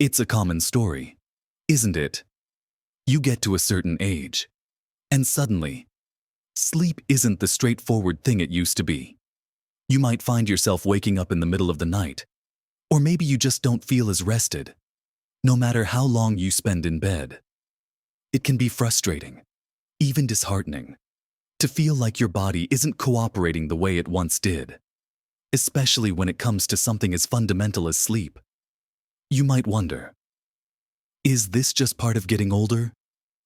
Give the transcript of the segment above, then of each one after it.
It's a common story, isn't it? You get to a certain age, and suddenly, sleep isn't the straightforward thing it used to be. You might find yourself waking up in the middle of the night, or maybe you just don't feel as rested, no matter how long you spend in bed. It can be frustrating, even disheartening, to feel like your body isn't cooperating the way it once did, especially when it comes to something as fundamental as sleep. You might wonder, is this just part of getting older?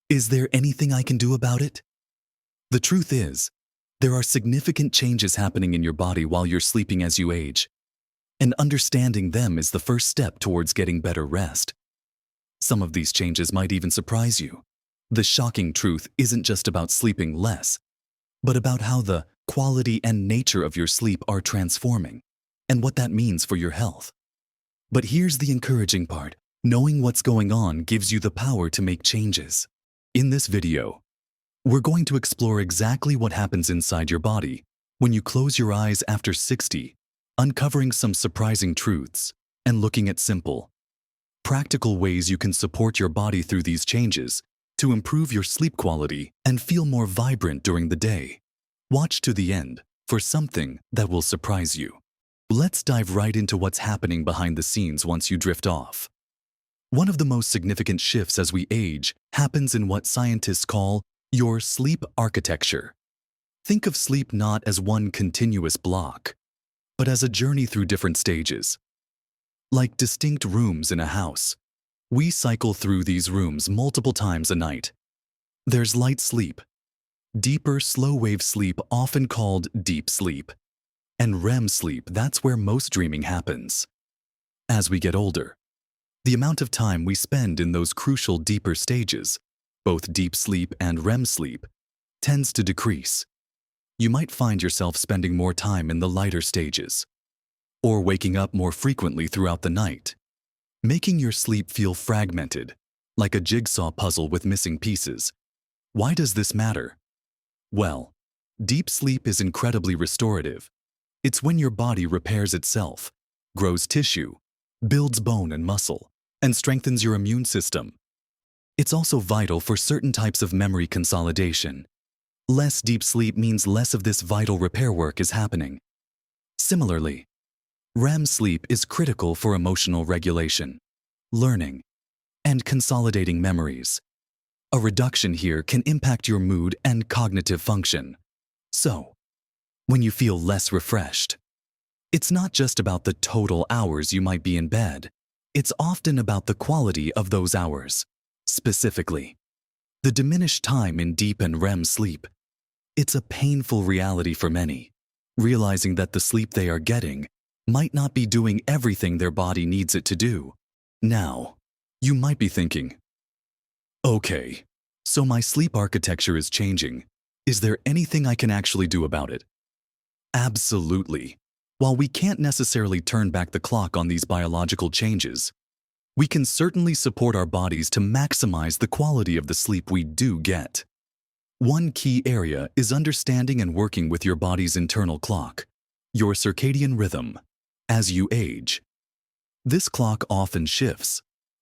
Is there anything I can do about it? The truth is, there are significant changes happening in your body while you're sleeping as you age, and understanding them is the first step towards getting better rest. Some of these changes might even surprise you. The shocking truth isn't just about sleeping less, but about how the quality and nature of your sleep are transforming, and what that means for your health. But here's the encouraging part. Knowing what's going on gives you the power to make changes. In this video, we're going to explore exactly what happens inside your body when you close your eyes after 60, uncovering some surprising truths and looking at simple, practical ways you can support your body through these changes to improve your sleep quality and feel more vibrant during the day. Watch to the end for something that will surprise you. Let's dive right into what's happening behind the scenes once you drift off. One of the most significant shifts as we age happens in what scientists call your sleep architecture. Think of sleep not as one continuous block, but as a journey through different stages. Like distinct rooms in a house, we cycle through these rooms multiple times a night. There's light sleep, deeper slow-wave sleep often called deep sleep, and REM sleep, that's where most dreaming happens. As we get older, the amount of time we spend in those crucial deeper stages, both deep sleep and REM sleep, tends to decrease. You might find yourself spending more time in the lighter stages, or waking up more frequently throughout the night, making your sleep feel fragmented, like a jigsaw puzzle with missing pieces. Why does this matter? Well, deep sleep is incredibly restorative. It's when your body repairs itself, grows tissue, builds bone and muscle, and strengthens your immune system. It's also vital for certain types of memory consolidation. Less deep sleep means less of this vital repair work is happening. Similarly, REM sleep is critical for emotional regulation, learning, and consolidating memories. A reduction here can impact your mood and cognitive function. So, when you feel less refreshed, it's not just about the total hours you might be in bed. It's often about the quality of those hours. Specifically, the diminished time in deep and REM sleep. It's a painful reality for many, realizing that the sleep they are getting might not be doing everything their body needs it to do. Now, you might be thinking, okay, so my sleep architecture is changing. Is there anything I can actually do about it? Absolutely. While we can't necessarily turn back the clock on these biological changes, we can certainly support our bodies to maximize the quality of the sleep we do get. One key area is understanding and working with your body's internal clock, your circadian rhythm, as you age. This clock often shifts,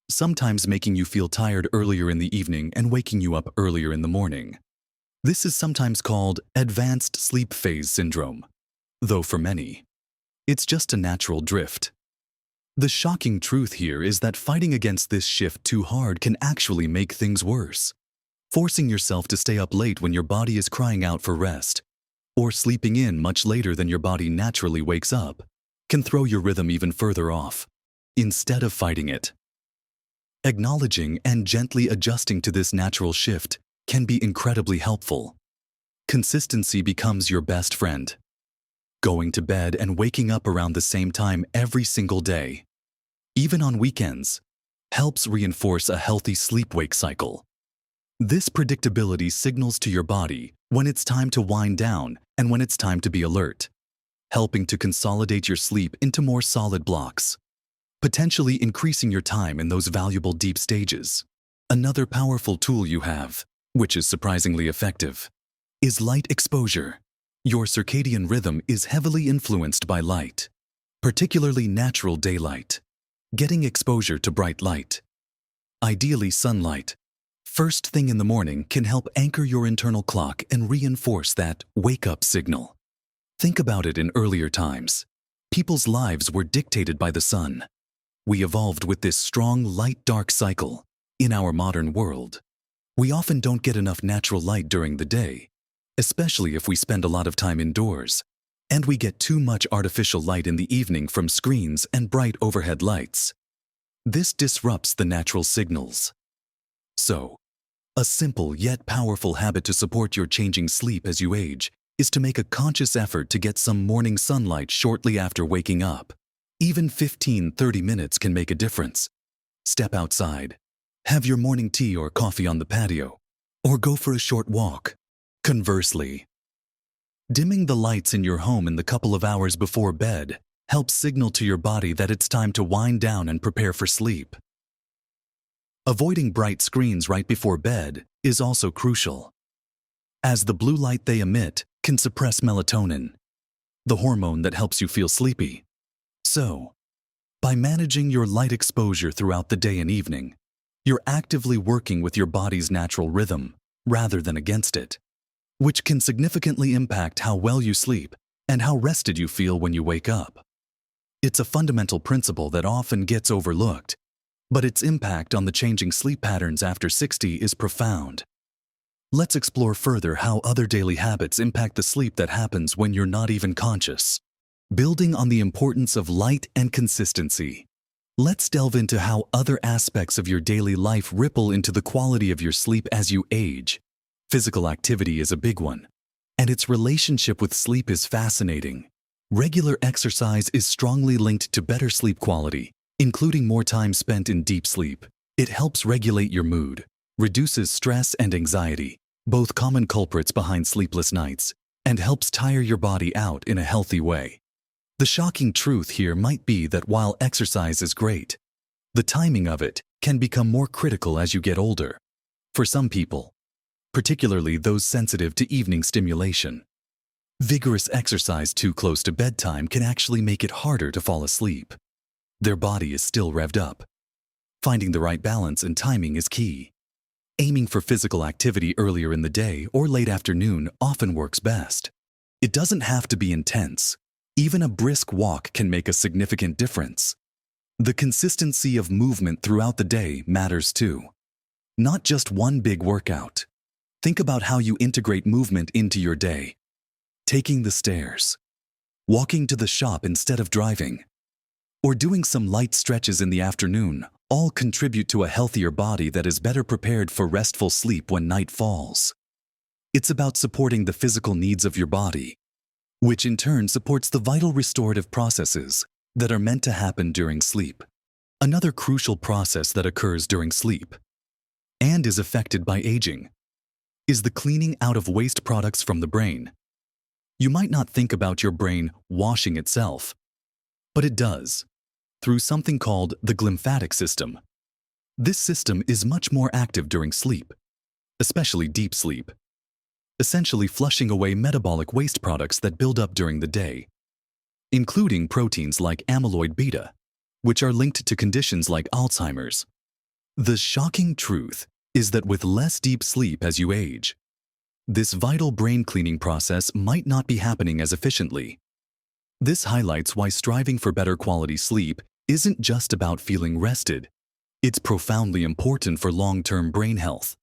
sometimes making you feel tired earlier in the evening and waking you up earlier in the morning. This is sometimes called advanced sleep phase syndrome, though for many, it's just a natural drift. The shocking truth here is that fighting against this shift too hard can actually make things worse. Forcing yourself to stay up late when your body is crying out for rest, or sleeping in much later than your body naturally wakes up, can throw your rhythm even further off. Instead of fighting it, acknowledging and gently adjusting to this natural shift can be incredibly helpful. Consistency becomes your best friend. Going to bed and waking up around the same time every single day, even on weekends, helps reinforce a healthy sleep-wake cycle. This predictability signals to your body when it's time to wind down and when it's time to be alert, helping to consolidate your sleep into more solid blocks, potentially increasing your time in those valuable deep stages. Another powerful tool you have, which is surprisingly effective, is light exposure. Your circadian rhythm is heavily influenced by light, particularly natural daylight. Getting exposure to bright light, ideally sunlight, first thing in the morning can help anchor your internal clock and reinforce that wake-up signal. Think about it in earlier times. People's lives were dictated by the sun. We evolved with this strong light-dark cycle. In our modern world, we often don't get enough natural light during the day, especially if we spend a lot of time indoors, and we get too much artificial light in the evening from screens and bright overhead lights. This disrupts the natural signals. So, a simple yet powerful habit to support your changing sleep as you age is to make a conscious effort to get some morning sunlight shortly after waking up. Even 15-30 minutes can make a difference. Step outside, have your morning tea or coffee on the patio, or go for a short walk. Conversely, dimming the lights in your home in the couple of hours before bed helps signal to your body that it's time to wind down and prepare for sleep. Avoiding bright screens right before bed is also crucial, as the blue light they emit can suppress melatonin, the hormone that helps you feel sleepy. So, by managing your light exposure throughout the day and evening, you're actively working with your body's natural rhythm rather than against it, which can significantly impact how well you sleep and how rested you feel when you wake up. It's a fundamental principle that often gets overlooked, but its impact on the changing sleep patterns after 60 is profound. Let's explore further how other daily habits impact the sleep that happens when you're not even conscious. Building on the importance of light and consistency, let's delve into how other aspects of your daily life ripple into the quality of your sleep as you age. Physical activity is a big one, and its relationship with sleep is fascinating. Regular exercise is strongly linked to better sleep quality, including more time spent in deep sleep. It helps regulate your mood, reduces stress and anxiety, both common culprits behind sleepless nights, and helps tire your body out in a healthy way. The shocking truth here might be that while exercise is great, the timing of it can become more critical as you get older. For some people, particularly those sensitive to evening stimulation, vigorous exercise too close to bedtime can actually make it harder to fall asleep. Their body is still revved up. Finding the right balance and timing is key. Aiming for physical activity earlier in the day or late afternoon often works best. It doesn't have to be intense. Even a brisk walk can make a significant difference. The consistency of movement throughout the day matters too. Not just one big workout. Think about how you integrate movement into your day. Taking the stairs, walking to the shop instead of driving, or doing some light stretches in the afternoon all contribute to a healthier body that is better prepared for restful sleep when night falls. It's about supporting the physical needs of your body, which in turn supports the vital restorative processes that are meant to happen during sleep. Another crucial process that occurs during sleep, and is affected by aging, is the cleaning out of waste products from the brain. You might not think about your brain washing itself, but it does, through something called the glymphatic system. This system is much more active during sleep, especially deep sleep, essentially flushing away metabolic waste products that build up during the day, including proteins like amyloid beta, which are linked to conditions like Alzheimer's. The shocking truth is that with less deep sleep as you age, this vital brain cleaning process might not be happening as efficiently. This highlights why striving for better quality sleep isn't just about feeling rested. It's profoundly important for long-term brain health.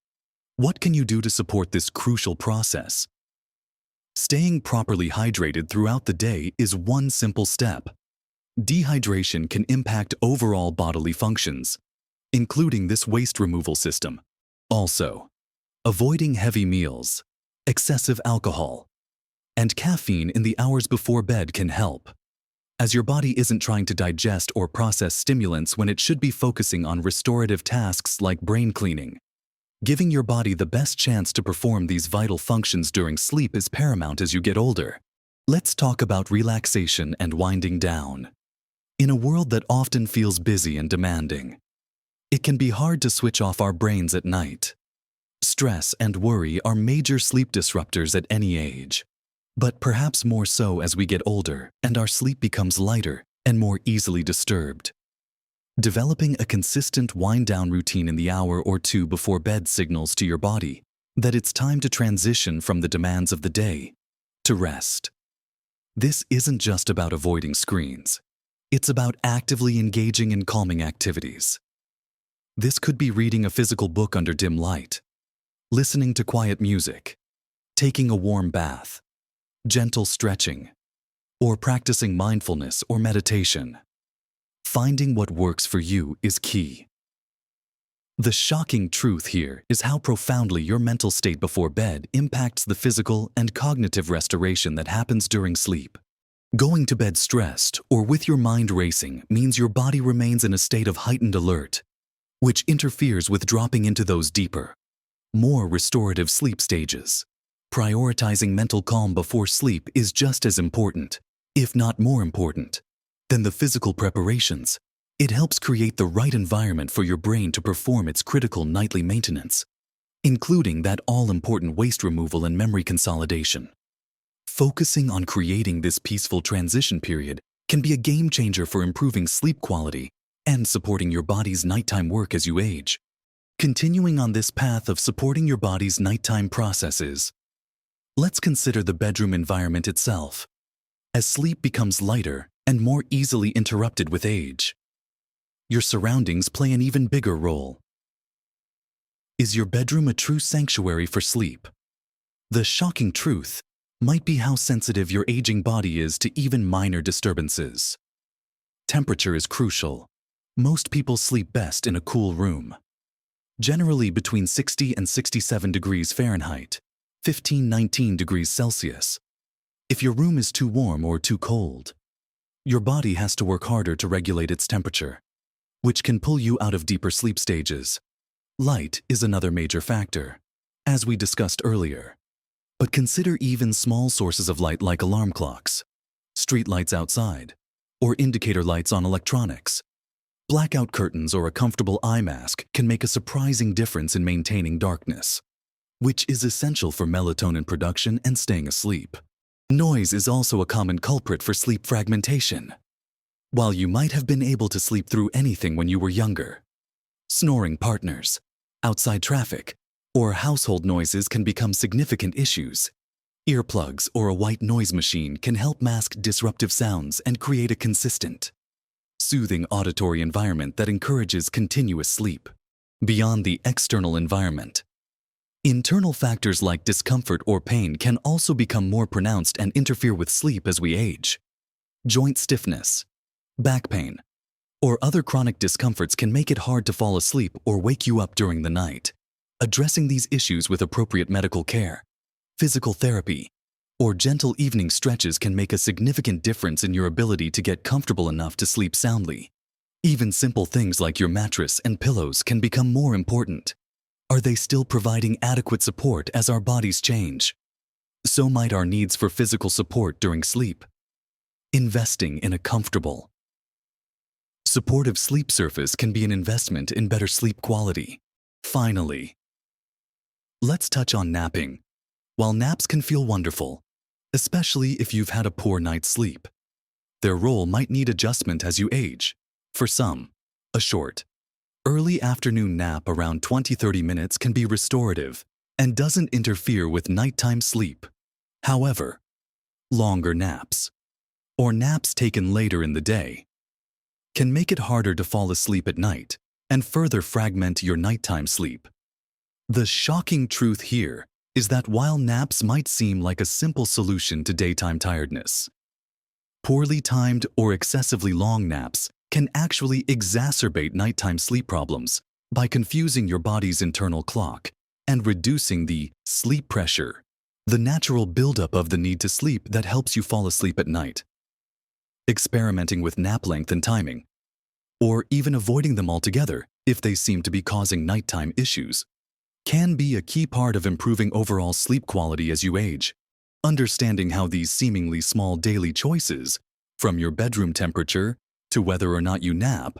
What can you do to support this crucial process? Staying properly hydrated throughout the day is one simple step. Dehydration can impact overall bodily functions, including this waste removal system. Also, avoiding heavy meals, excessive alcohol, and caffeine in the hours before bed can help, as your body isn't trying to digest or process stimulants when it should be focusing on restorative tasks like brain cleaning. Giving your body the best chance to perform these vital functions during sleep is paramount as you get older. Let's talk about relaxation and winding down. In a world that often feels busy and demanding, it can be hard to switch off our brains at night. Stress and worry are major sleep disruptors at any age, but perhaps more so as we get older and our sleep becomes lighter and more easily disturbed. Developing a consistent wind-down routine in the hour or two before bed signals to your body that it's time to transition from the demands of the day to rest. This isn't just about avoiding screens. It's about actively engaging in calming activities. This could be reading a physical book under dim light, listening to quiet music, taking a warm bath, gentle stretching, or practicing mindfulness or meditation. Finding what works for you is key. The shocking truth here is how profoundly your mental state before bed impacts the physical and cognitive restoration that happens during sleep. Going to bed stressed or with your mind racing means your body remains in a state of heightened alert, which interferes with dropping into those deeper, more restorative sleep stages. Prioritizing mental calm before sleep is just as important, if not more important, than the physical preparations. It helps create the right environment for your brain to perform its critical nightly maintenance, including that all-important waste removal and memory consolidation. Focusing on creating this peaceful transition period can be a game changer for improving sleep quality and supporting your body's nighttime work as you age. Continuing on this path of supporting your body's nighttime processes, let's consider the bedroom environment itself. As sleep becomes lighter and more easily interrupted with age, your surroundings play an even bigger role. Is your bedroom a true sanctuary for sleep? The shocking truth might be how sensitive your aging body is to even minor disturbances. Temperature is crucial. Most people sleep best in a cool room, generally between 60 and 67 degrees Fahrenheit, 19 degrees Celsius. If your room is too warm or too cold, your body has to work harder to regulate its temperature, which can pull you out of deeper sleep stages. Light is another major factor, as we discussed earlier. But consider even small sources of light like alarm clocks, street lights outside, or indicator lights on electronics. Blackout curtains or a comfortable eye mask can make a surprising difference in maintaining darkness, which is essential for melatonin production and staying asleep. Noise is also a common culprit for sleep fragmentation. While you might have been able to sleep through anything when you were younger, snoring partners, outside traffic, or household noises can become significant issues. Earplugs or a white noise machine can help mask disruptive sounds and create a consistent, soothing auditory environment that encourages continuous sleep. Beyond the external environment, internal factors like discomfort or pain can also become more pronounced and interfere with sleep as we age. Joint stiffness, back pain, or other chronic discomforts can make it hard to fall asleep or wake you up during the night. Addressing these issues with appropriate medical care, physical therapy, or gentle evening stretches can make a significant difference in your ability to get comfortable enough to sleep soundly. Even simple things like your mattress and pillows can become more important. Are they still providing adequate support as our bodies change? So might our needs for physical support during sleep. Investing in a comfortable, supportive sleep surface can be an investment in better sleep quality. Finally, let's touch on napping. While naps can feel wonderful, especially if you've had a poor night's sleep, their role might need adjustment as you age. For some, a short, early afternoon nap around 20-30 minutes can be restorative and doesn't interfere with nighttime sleep. However, longer naps, or naps taken later in the day, can make it harder to fall asleep at night and further fragment your nighttime sleep. The shocking truth here is that while naps might seem like a simple solution to daytime tiredness, poorly timed or excessively long naps can actually exacerbate nighttime sleep problems by confusing your body's internal clock and reducing the sleep pressure, the natural buildup of the need to sleep that helps you fall asleep at night. Experimenting with nap length and timing, or even avoiding them altogether if they seem to be causing nighttime issues, can be a key part of improving overall sleep quality as you age. Understanding how these seemingly small daily choices, from your bedroom temperature to whether or not you nap,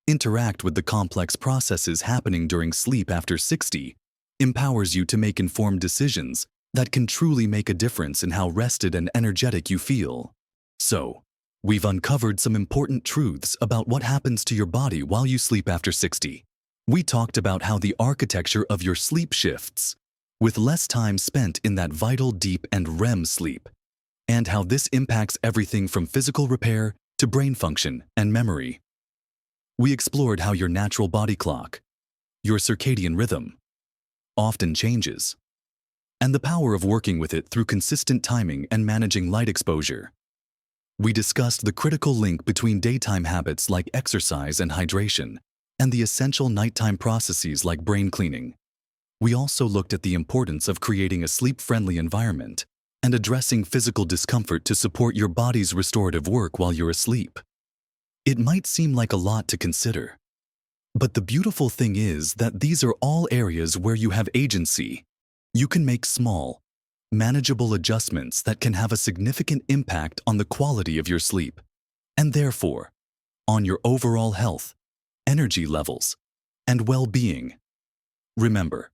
interact with the complex processes happening during sleep after 60, empowers you to make informed decisions that can truly make a difference in how rested and energetic you feel. So, we've uncovered some important truths about what happens to your body while you sleep after 60. We talked about how the architecture of your sleep shifts, with less time spent in that vital deep and REM sleep, and how this impacts everything from physical repair to brain function and memory. We explored how your natural body clock, your circadian rhythm, often changes, and the power of working with it through consistent timing and managing light exposure. We discussed the critical link between daytime habits like exercise and hydration, and the essential nighttime processes like brain cleaning. We also looked at the importance of creating a sleep-friendly environment and addressing physical discomfort to support your body's restorative work while you're asleep. It might seem like a lot to consider, but the beautiful thing is that these are all areas where you have agency. You can make small, manageable adjustments that can have a significant impact on the quality of your sleep, and therefore, on your overall health, energy levels, and well-being. Remember,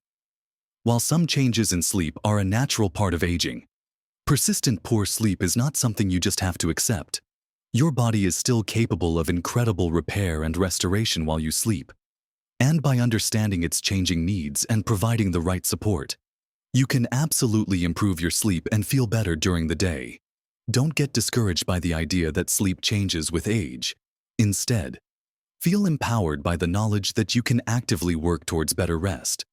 while some changes in sleep are a natural part of aging, persistent poor sleep is not something you just have to accept. Your body is still capable of incredible repair and restoration while you sleep. And by understanding its changing needs and providing the right support, you can absolutely improve your sleep and feel better during the day. Don't get discouraged by the idea that sleep changes with age. Instead, feel empowered by the knowledge that you can actively work towards better rest.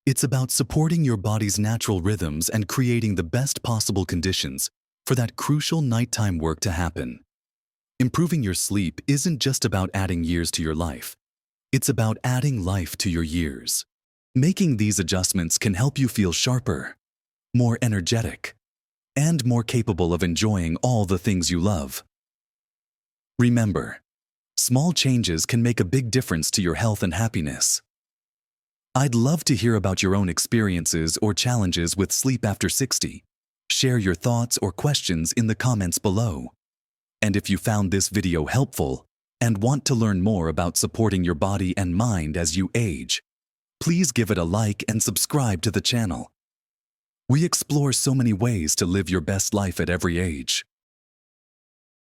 It's about supporting your body's natural rhythms and creating the best possible conditions for that crucial nighttime work to happen. Improving your sleep isn't just about adding years to your life. It's about adding life to your years. Making these adjustments can help you feel sharper, more energetic, and more capable of enjoying all the things you love. Remember, small changes can make a big difference to your health and happiness. I'd love to hear about your own experiences or challenges with sleep after 60. Share your thoughts or questions in the comments below. And if you found this video helpful and want to learn more about supporting your body and mind as you age, please give it a like and subscribe to the channel. We explore so many ways to live your best life at every age.